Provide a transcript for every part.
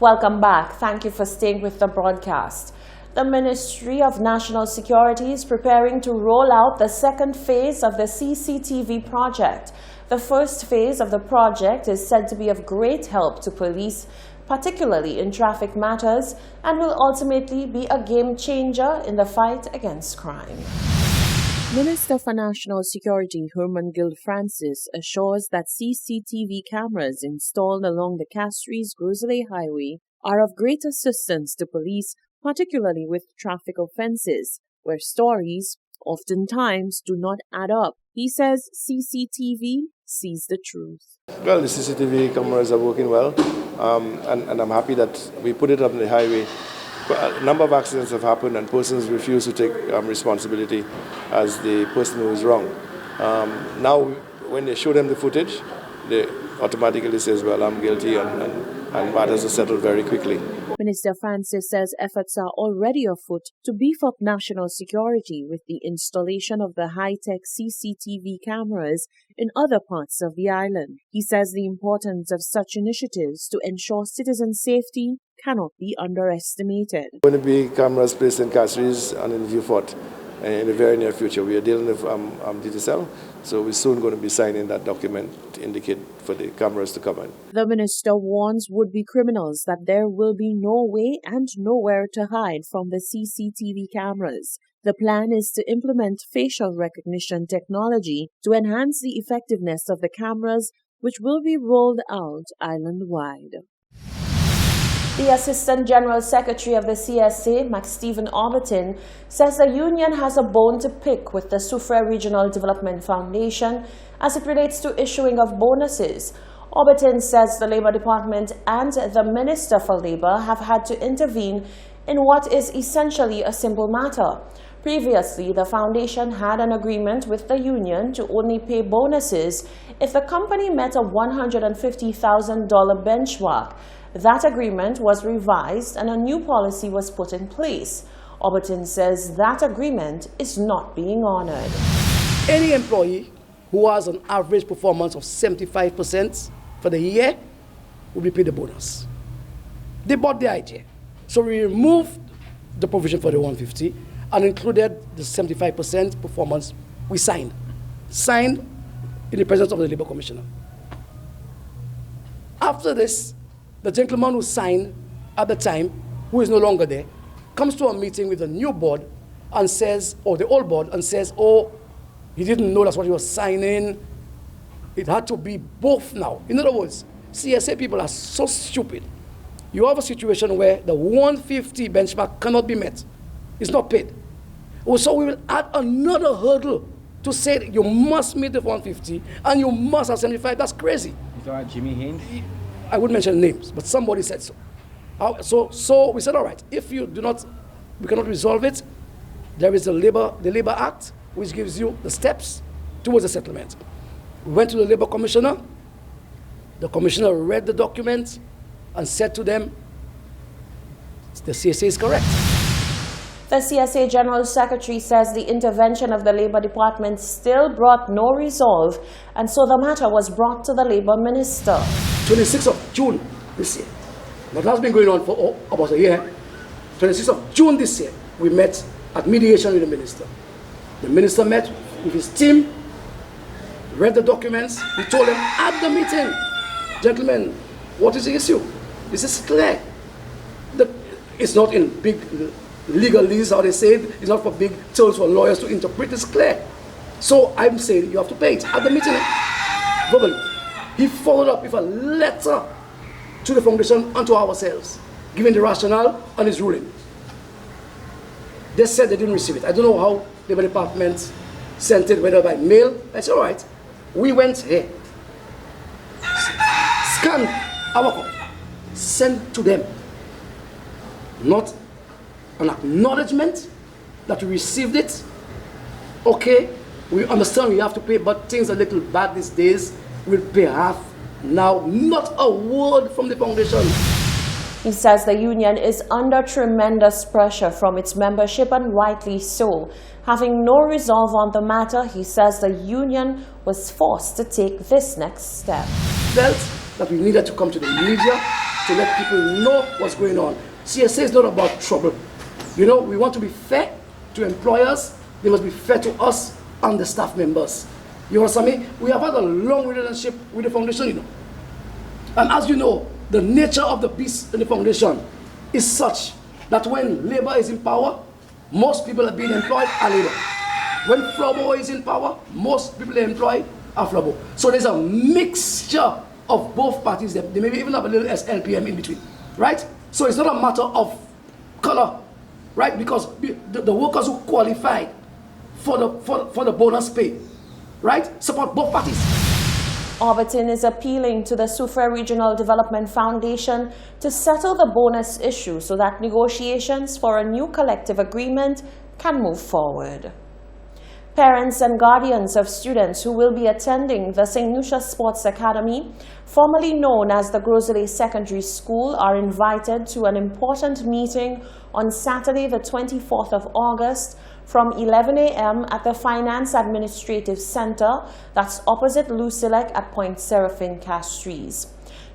Welcome back. Thank you for staying with the broadcast. The Ministry of National Security is preparing to roll out the second phase of the CCTV project. The first phase of the project is said to be of great help to police, particularly in traffic matters, and will ultimately be a game changer in the fight against crime. Minister for National Security Herman Gill Francis assures that CCTV cameras installed along the Castries-Grizzly Highway are of great assistance to police, particularly with traffic offenses, where stories oftentimes do not add up. He says CCTV sees the truth. Well, the CCTV cameras are working well, and I'm happy that we put it up on the highway. A number of accidents have happened and persons refuse to take responsibility as the person who is wrong. Now, when they show them the footage, they automatically says, well, I'm guilty, and matters are settled very quickly. Minister Francis says efforts are already afoot to beef up national security with the installation of the high-tech CCTV cameras in other parts of the island. He says the importance of such initiatives to ensure citizen safety cannot be underestimated. There are going to be cameras placed in Castries and in Viewfort in the very near future. We are dealing with DTCL, so we're soon going to be signing that document to indicate for the cameras to come in. The minister warns would-be criminals that there will be no way and nowhere to hide from the CCTV cameras. The plan is to implement facial recognition technology to enhance the effectiveness of the cameras, which will be rolled out island-wide. The Assistant General Secretary of the CSA, Max Stephen Orbiton, says the union has a bone to pick with the Soufriere Regional Development Foundation as it relates to issuing of bonuses. Orbiton says the Labour Department and the Minister for Labour have had to intervene in what is essentially a simple matter. Previously, the foundation had an agreement with the union to only pay bonuses if the company met a $150,000 benchmark. That agreement was revised and a new policy was put in place. Orbiton says that agreement is not being honored. Any employee who has an average performance of 75% for the year will be paid a bonus. They bought the idea. So we removed the provision for the 150 and included the 75% performance we signed. Signed in the presence of the Labour Commissioner. After this, the gentleman who signed at the time, who is no longer there, comes to a meeting with the new board and says, or the old board, and says, oh, he didn't know that's what he was signing. It had to be both now. In other words, CSA people are so stupid. You have a situation where the 150 benchmark cannot be met. It's not paid. So we will add another hurdle to say that you must meet the 150 and you must have 75. That's crazy. You talking about Jimmy Haynes? I wouldn't mention names, but somebody said so. So we said, all right, if we cannot resolve it, there is the Labor Act, which gives you the steps towards a settlement. We went to the Labour Commissioner. The Commissioner read the document and said to them, the CSA is correct. The CSA General Secretary says the intervention of the Labour Department still brought no resolve, and so the matter was brought to the Labour Minister. 26th of June this year. Now that's been going on for about a year. 26th of June this year, we met at mediation with the Minister. The Minister met with his team, read the documents. He told them at the meeting, gentlemen, what is the issue? This is clear. It's not in big legalese, how they say it. It's not for big terms for lawyers to interpret. It's clear. So I'm saying you have to pay it at the meeting. Verbally. He followed up with a letter to the foundation and to ourselves, giving the rationale and his ruling. They said they didn't receive it. I don't know how the Labour Department sent it, whether by mail. I said, all right. We went here, scanned our copy, sent to them. Not an acknowledgement that we received it. Okay, we understand we have to pay, but things are a little bad these days. We'll pay half now. Not a word from the foundation. He says the union is under tremendous pressure from its membership, and rightly so. Having no resolve on the matter, he says the union was forced to take this next step. Felt that we needed to come to the media to let people know what's going on. CSA is not about trouble. You know, we want to be fair to employers. They must be fair to us and the staff members. You understand me? We have had a long relationship with the foundation, you know. And as you know, the nature of the beast in the foundation is such that when labor is in power, most people are being employed are labor. When Flobo is in power, most people are employed are Flobo. So there's a mixture of both parties. They maybe even have a little SLPM in between, right? So it's not a matter of color, right? Because the workers who qualified for the bonus pay, right, support both parties. Orbiton is appealing to the Soufriere Regional Development Foundation to settle the bonus issue so that negotiations for a new collective agreement can move forward. Parents and guardians of students who will be attending the St. Lucia Sports Academy, formerly known as the Grosley Secondary School, are invited to an important meeting on Saturday, the 24th of August from 11 a.m. at the Finance Administrative Center, that's opposite Lucilec at Point Seraphin Castries.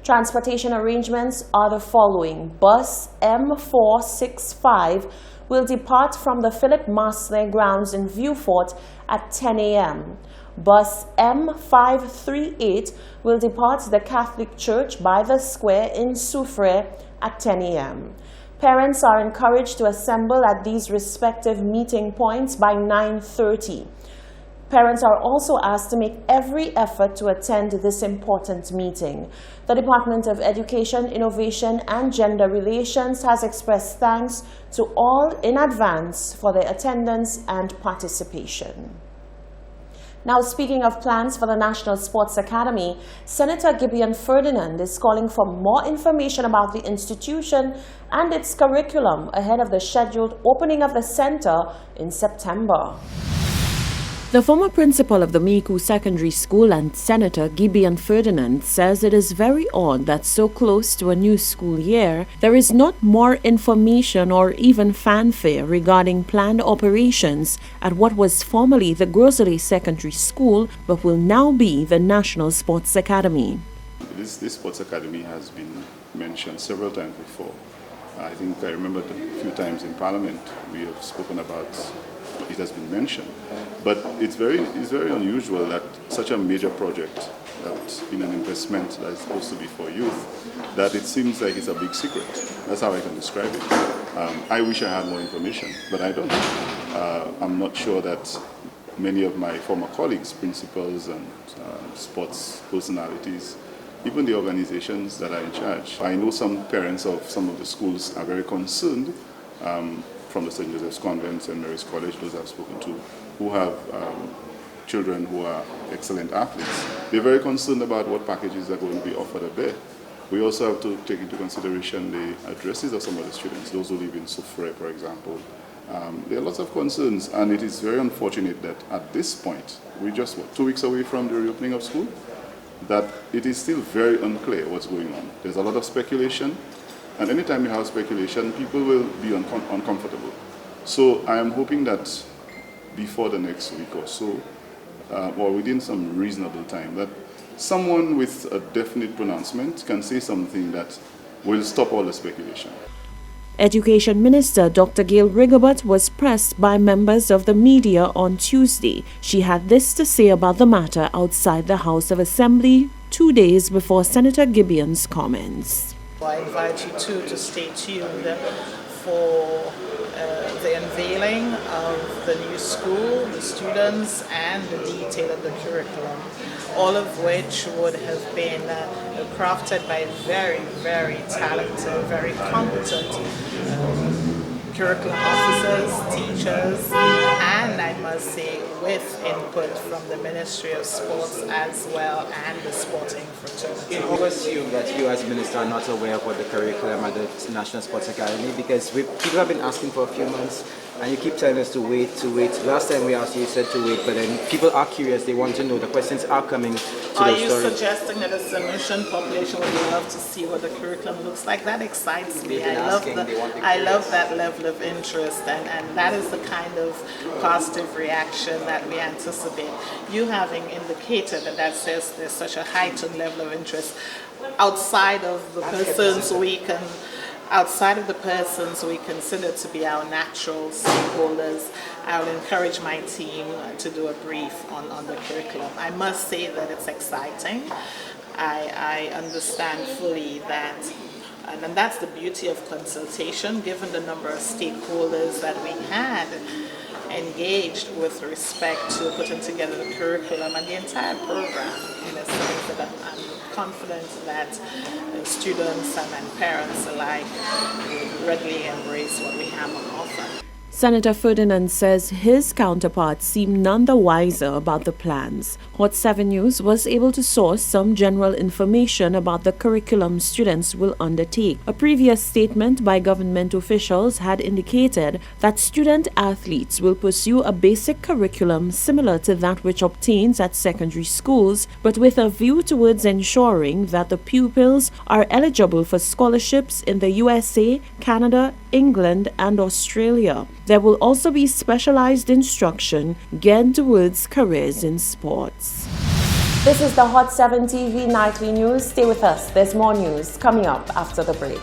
Transportation arrangements are the following. Bus M465 will depart from the Philip Marston grounds in Vieux-Fort at 10 a.m. Bus M538 will depart the Catholic Church by the Square in Soufriere at 10 a.m. Parents are encouraged to assemble at these respective meeting points by 9:30. Parents are also asked to make every effort to attend this important meeting. The Department of Education, Innovation and Gender Relations has expressed thanks to all in advance for their attendance and participation. Now, speaking of plans for the National Sports Academy, Senator Gideon Ferdinand is calling for more information about the institution and its curriculum ahead of the scheduled opening of the center in September. The former principal of the Miku Secondary School and Senator Gideon Ferdinand says it is very odd that so close to a new school year, there is not more information or even fanfare regarding planned operations at what was formerly the Grosley Secondary School but will now be the National Sports Academy. This Sports Academy has been mentioned several times before. I think I remember a few times in Parliament we have spoken about it has been mentioned. But it's very unusual that such a major project, that in an investment that is supposed to be for youth, that it seems like it's a big secret. That's how I can describe it. I wish I had more information, but I don't. I'm not sure that many of my former colleagues, principals and sports personalities, even the organizations that are in charge. I know some parents of some of the schools are very concerned from the St. Joseph's Convent, St. Mary's College, those I've spoken to, who have children who are excellent athletes. They're very concerned about what packages are going to be offered up there. We also have to take into consideration the addresses of some of the students, those who live in Soufriere, for example. There are lots of concerns, and it is very unfortunate that at this point, we're just 2 weeks away from the reopening of school, that it is still very unclear what's going on. There's a lot of speculation. And anytime you have speculation, people will be uncomfortable. So I am hoping that before the next week or so, or within some reasonable time, that someone with a definite pronouncement can say something that will stop all the speculation. Education Minister Dr. Gail Rigobert was pressed by members of the media on Tuesday. She had this to say about the matter outside the House of Assembly 2 days before Senator Gideon's comments. I invite you to stay tuned for the unveiling of the new school, the students, and the detail of the curriculum, all of which would have been crafted by very, very talented, very competent curriculum officers, teachers, and I must say with input from the Ministry of Sports as well and the sporting fraternity. I would assume that you as Minister are not aware of what the curriculum at the National Sports Academy, because people have been asking for a few months And you keep telling us to wait, to wait. Last time we asked you, you said to wait, but then people are curious. They want to know. The questions are coming to Are the you story. suggesting that the Sanusian population would love to see what the curriculum looks like? That excites me. They've been asking, they want to be I love curious. that level of interest, and that is the kind of positive reaction that we anticipate. You having indicated that says there's such a heightened level of interest outside of the persons we consider to be our natural stakeholders. I would encourage my team to do a brief on the curriculum. I must say that it's exciting. I understand fully that, and that's the beauty of consultation, given the number of stakeholders that we had engaged with respect to putting together the curriculum and the entire program, in a sense that I'm confident that students and parents alike would readily embrace what we have on offer. Senator Ferdinand says his counterparts seem none the wiser about the plans. Hot 7 News was able to source some general information about the curriculum students will undertake. A previous statement by government officials had indicated that student athletes will pursue a basic curriculum similar to that which obtains at secondary schools, but with a view towards ensuring that the pupils are eligible for scholarships in the USA, Canada, England, and Australia. There will also be specialized instruction geared towards careers in sports. This is the Hot 7 TV Nightly News. Stay with us. There's more news coming up after the break.